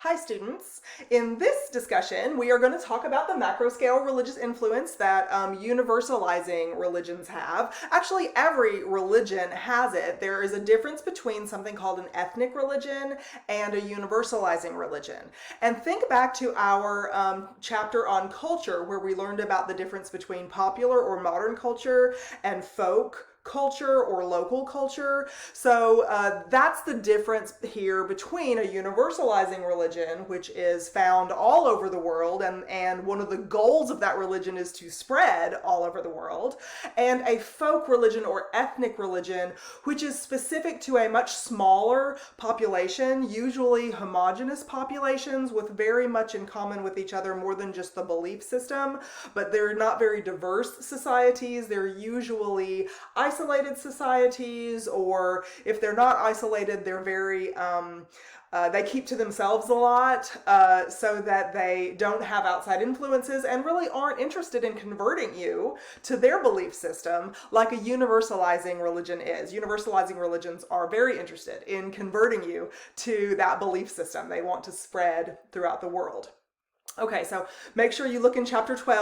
Hi students. In this discussion, we are going to talk about the macroscale religious influence that universalizing religions have. Actually, every religion has it. There is a difference between something called an ethnic religion and a universalizing religion. And think back to our chapter on culture, where we learned about the difference between popular or modern culture and folk culture or local culture. So that's the difference here between a universalizing religion, which is found all over the world, and one of the goals of that religion is to spread all over the world, and a folk religion or ethnic religion, which is specific to a much smaller population, usually homogenous populations with very much in common with each other, more than just the belief system, but they're not very diverse societies. They're usually isolated societies, or if they're not isolated, they're very they keep to themselves a lot, so that they don't have outside influences and really aren't interested in converting you to their belief system like a universalizing religion is. Universalizing religions are very interested in converting you to that belief system. They want to spread throughout the world. Okay, so make sure you look in chapter 7,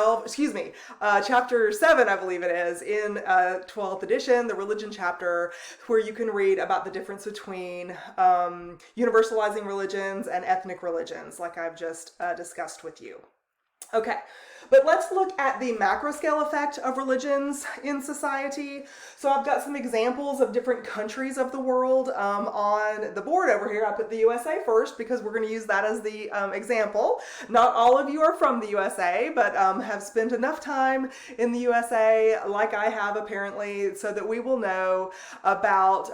I believe it is, in 12th edition, the religion chapter, where you can read about the difference between universalizing religions and ethnic religions, like I've just discussed with you. Okay, but let's look at the macroscale effect of religions in society. So I've got some examples of different countries of the world on the board over here. I put the USA first because we're going to use that as the example. Not all of you are from the USA, but have spent enough time in the USA, like I have apparently, so that we will know about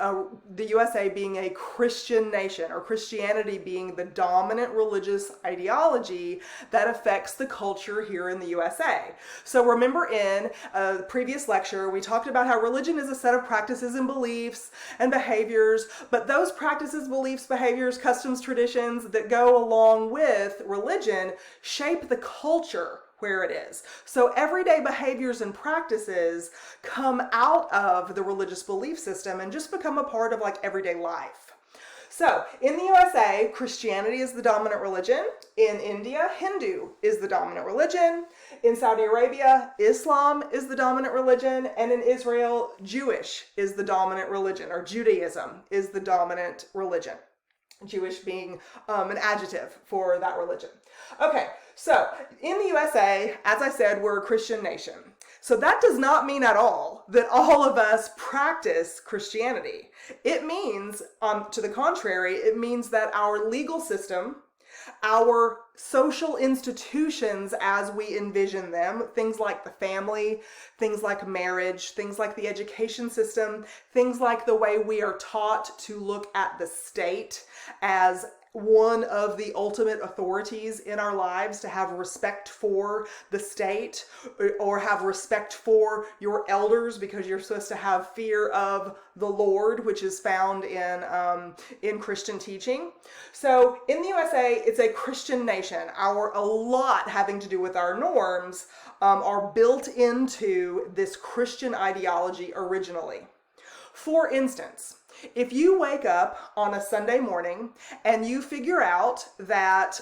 the USA being a Christian nation, or Christianity being the dominant religious ideology that affects the culture here in the USA. So remember, in a previous lecture, we talked about how religion is a set of practices and beliefs and behaviors, but those practices, beliefs, behaviors, customs, traditions that go along with religion shape the culture where it is. So everyday behaviors and practices come out of the religious belief system and just become a part of like everyday life. So, in the USA, Christianity is the dominant religion. In India, Hindu is the dominant religion. In Saudi Arabia, Islam is the dominant religion. And in Israel, Jewish is the dominant religion, or Judaism is the dominant religion. Jewish being an adjective for that religion. Okay, so in the USA, as I said, we're a Christian nation. So that does not mean at all that all of us practice Christianity. It means, to the contrary, it means that our legal system, our social institutions as we envision them, things like the family, things like marriage, things like the education system, things like the way we are taught to look at the state as one of the ultimate authorities in our lives, to have respect for the state, or have respect for your elders, because you're supposed to have fear of the Lord, which is found in Christian teaching. So in the USA, it's a Christian nation. A lot having to do with our norms are built into this Christian ideology originally. For instance, if you wake up on a Sunday morning and you figure out that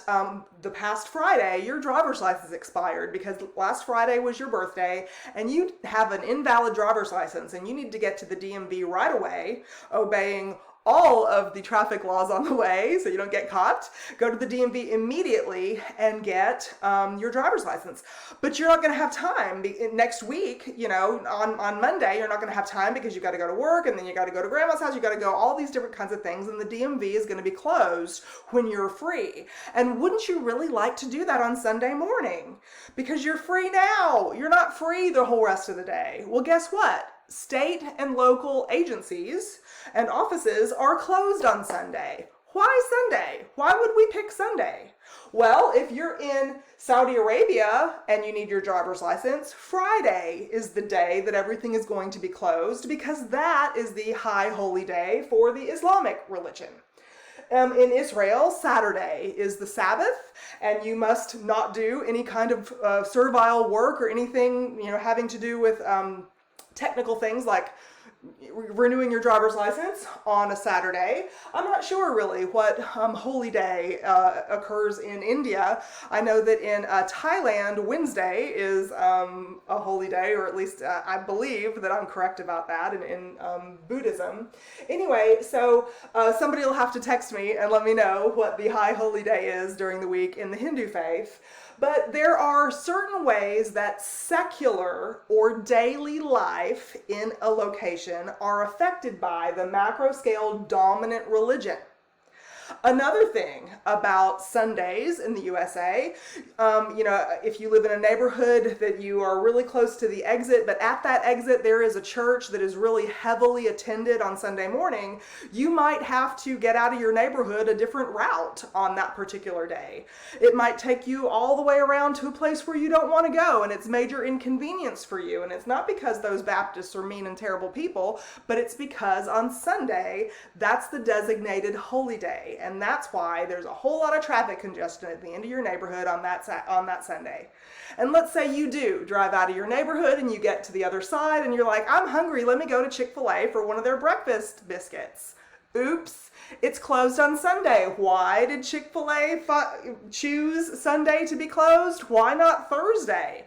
the past Friday your driver's license expired because last Friday was your birthday, and you have an invalid driver's license and you need to get to the DMV right away, obeying all of the traffic laws on the way so you don't get caught, go to the DMV immediately and get your driver's license. But you're not going to have time next week, on Monday, you're not going to have time because you got to go to work, and then you got to go to grandma's house, you got to go all these different kinds of things, and the DMV is going to be closed when you're free. And wouldn't you really like to do that on Sunday morning? Because you're free now. You're not free the whole rest of the day. Well, guess what? State and local agencies and offices are closed on Sunday. Why Sunday? Why would we pick Sunday? Well, if you're in Saudi Arabia and you need your driver's license, Friday is the day that everything is going to be closed, because that is the high holy day for the Islamic religion. In Israel, Saturday is the Sabbath, and you must not do any kind of servile work or anything having to do with technical things like renewing your driver's license on a Saturday. I'm not sure really what holy day occurs in India. I know that in Thailand, Wednesday is a holy day, or at least I believe that I'm correct about that in Buddhism. Anyway, so somebody will have to text me and let me know what the high holy day is during the week in the Hindu faith. But there are certain ways that secular or daily life in a location are affected by the macroscale dominant religion. Another thing about Sundays in the USA, if you live in a neighborhood that you are really close to the exit, but at that exit there is a church that is really heavily attended on Sunday morning, you might have to get out of your neighborhood a different route on that particular day. It might take you all the way around to a place where you don't want to go, and it's major inconvenience for you. And it's not because those Baptists are mean and terrible people, but it's because on Sunday, that's the designated holy day. And that's why there's a whole lot of traffic congestion at the end of your neighborhood on that Sunday. And let's say you do drive out of your neighborhood and you get to the other side and you're like, I'm hungry, let me go to Chick-fil-A for one of their breakfast biscuits. Oops, it's closed on Sunday. Why did Chick-fil-A choose Sunday to be closed? Why not Thursday?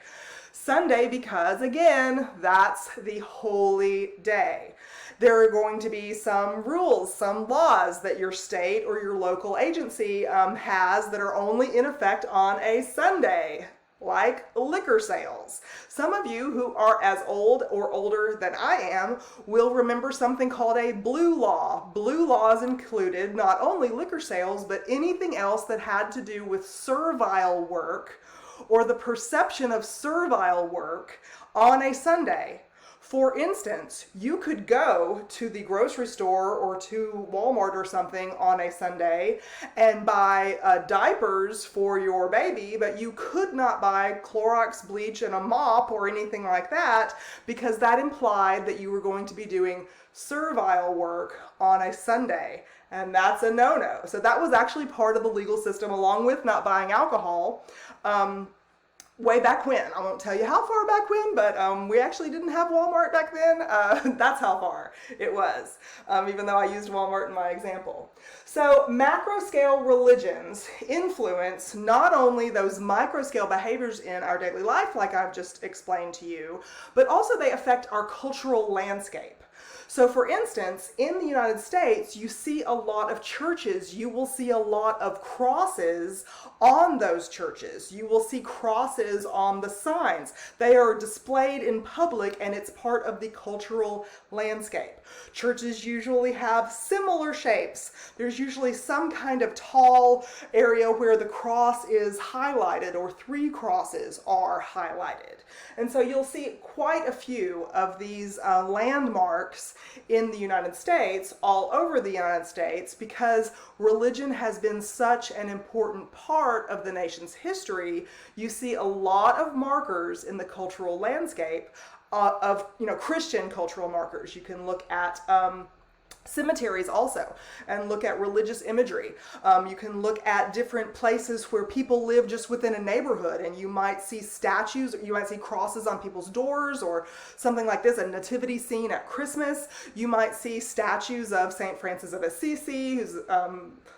Sunday because, again, that's the holy day. There are going to be some rules, some laws that your state or your local agency has that are only in effect on a Sunday, like liquor sales. Some of you who are as old or older than I am will remember something called a blue law. Blue laws included not only liquor sales, but anything else that had to do with servile work or the perception of servile work on a Sunday. For instance, you could go to the grocery store or to Walmart or something on a Sunday and buy diapers for your baby, but you could not buy Clorox bleach and a mop or anything like that because that implied that you were going to be doing servile work on a Sunday. And that's a no-no. So that was actually part of the legal system along with not buying alcohol. Way back when. I won't tell you how far back when, but we actually didn't have Walmart back then. That's how far it was, even though I used Walmart in my example. So macro-scale religions influence not only those micro-scale behaviors in our daily life, like I've just explained to you, but also they affect our cultural landscape. So for instance, in the United States, you see a lot of churches. You will see a lot of crosses on those churches. You will see crosses on the signs. They are displayed in public and it's part of the cultural landscape. Churches usually have similar shapes. There's usually some kind of tall area where the cross is highlighted or three crosses are highlighted. And so you'll see quite a few of these landmarks in the United States, all over the United States, because religion has been such an important part of the nation's history. You see a lot of markers in the cultural landscape of Christian cultural markers. You can look at cemeteries also and look at religious imagery. You can look at different places where people live just within a neighborhood, and you might see statues, you might see crosses on people's doors or something like this, a nativity scene at Christmas. You might see statues of St. Francis of Assisi, who's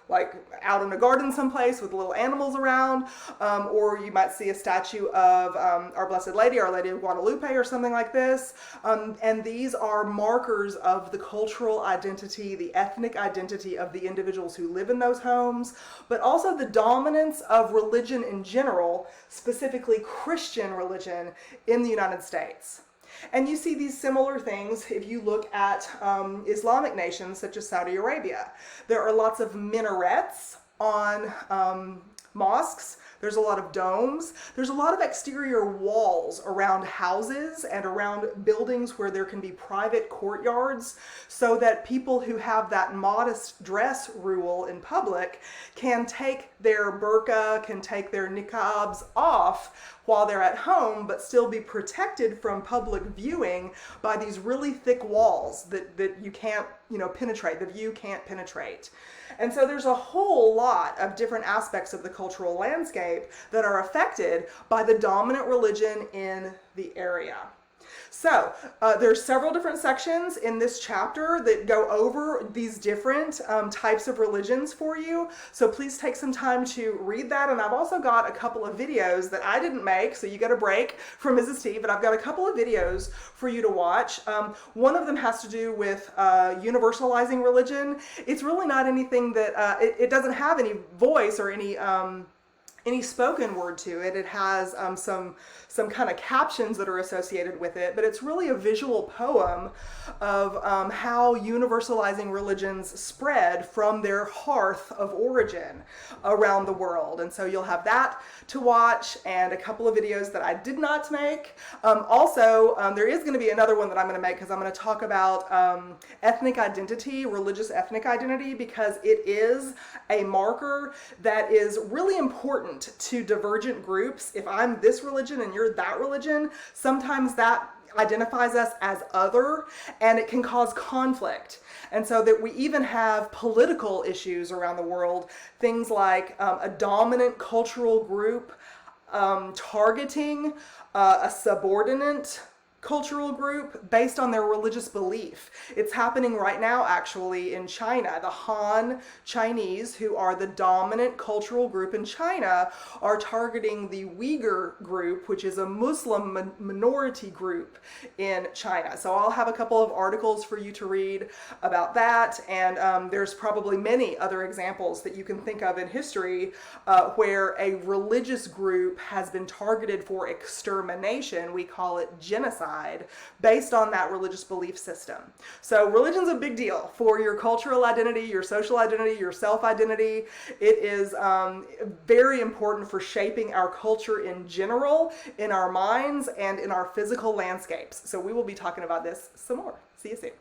like out in a garden someplace with little animals around, or you might see a statue of Our Blessed Lady, Our Lady of Guadalupe or something like this. And these are markers of the cultural identity, the ethnic identity of the individuals who live in those homes, but also the dominance of religion in general, specifically Christian religion in the United States. And you see these similar things if you look at Islamic nations such as Saudi Arabia. There are lots of minarets on mosques. There's a lot of domes. There's a lot of exterior walls around houses and around buildings where there can be private courtyards, so that people who have that modest dress rule in public can take their burqa, can take their niqabs off while they're at home, but still be protected from public viewing by these really thick walls that you can't, penetrate, the view can't penetrate. And so there's a whole lot of different aspects of the cultural landscape that are affected by the dominant religion in the area. So there's several different sections in this chapter that go over these different types of religions for you. So please take some time to read that. And I've also got a couple of videos that I didn't make, so you get a break from Mrs. T, but I've got a couple of videos for you to watch. One of them has to do with universalizing religion. It's really not anything that, it doesn't have any voice or any spoken word to it. It has some kind of captions that are associated with it, but it's really a visual poem of how universalizing religions spread from their hearth of origin around the world. And so you'll have that to watch and a couple of videos that I did not make. Also, there is going to be another one that I'm going to make because I'm going to talk about ethnic identity, religious ethnic identity, because it is a marker that is really important to divergent groups. If I'm this religion and you're that religion, sometimes that identifies us as other, and it can cause conflict. And so that we even have political issues around the world, things like a dominant cultural group targeting a subordinate cultural group based on their religious belief. It's happening right now actually in China. The Han Chinese, who are the dominant cultural group in China, are targeting the Uyghur group, which is a Muslim minority group in China. So I'll have a couple of articles for you to read about that, and there's probably many other examples that you can think of in history where a religious group has been targeted for extermination. We call it genocide, based on that religious belief system. So religion's a big deal for your cultural identity, your social identity, your self-identity. It is very important for shaping our culture in general, in our minds, and in our physical landscapes. So we will be talking about this some more. See you soon.